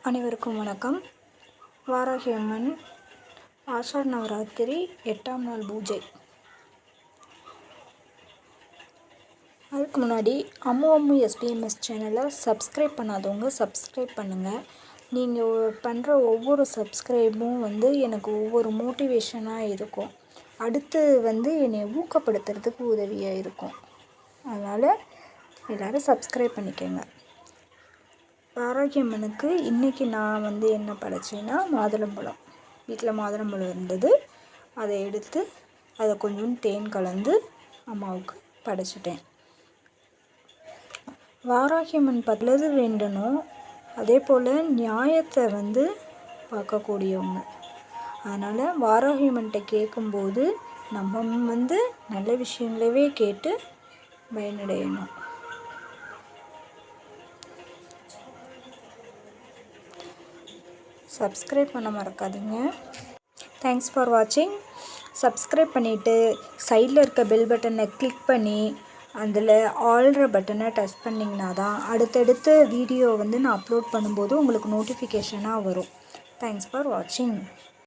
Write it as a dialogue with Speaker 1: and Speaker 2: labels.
Speaker 1: அனைவருக்கும் வணக்கம். வாராகி அம்மன் ஆஷாட நவராத்திரி 8ஆம் நாள் பூஜை. அதுக்கு முன்னாடி அம்மு எஸ்பிஎம்எஸ் சேனலை சப்ஸ்கிரைப் பண்ணாதவங்க சப்ஸ்கிரைப் பண்ணுங்கள். நீங்கள் பண்ணுற ஒவ்வொரு சப்ஸ்கிரைபும் எனக்கு ஒவ்வொரு மோட்டிவேஷனாக இருக்கும். அடுத்து என்னை ஊக்கப்படுத்துறதுக்கு உதவியாக இருக்கும். அதனால் எல்லோரும் சப்ஸ்கிரைப் பண்ணிக்கோங்க. வாராகி அம்மனுக்கு இன்றைக்கி நான் என்ன படைச்சேன்னா மாதுளம்பழம். வீட்டில் மாதுளம்பழம் இருந்தது. அதை எடுத்து அதை கொஞ்சம் தேன் கலந்து அம்மாவுக்கு படைச்சிட்டேன். வாராகி அம்மன் பல்லது வேண்டணும். அதே போல் நியாயத்தை பார்க்கக்கூடியவங்க. அதனால் வாராகி அம்மன்கிட்ட கேட்கும்போது நம்ம நல்ல விஷயங்களவே கேட்டு பயனடையணும். சப்ஸ்கிரைப் பண்ண மறக்காதீங்க. தேங்க்ஸ் ஃபார் வாட்சிங். சப்ஸ்கிரைப் பண்ணிவிட்டு சைடில் இருக்க பெல் பட்டனை கிளிக் பண்ணி அதில் ஆல்ற பட்டனை டச் பண்ணிங்கன்னா தான் அடுத்தடுத்த வீடியோ நான் அப்லோட் பண்ணும்போது உங்களுக்கு நோட்டிஃபிகேஷனாக வரும். தேங்க்ஸ் ஃபார் வாட்சிங்.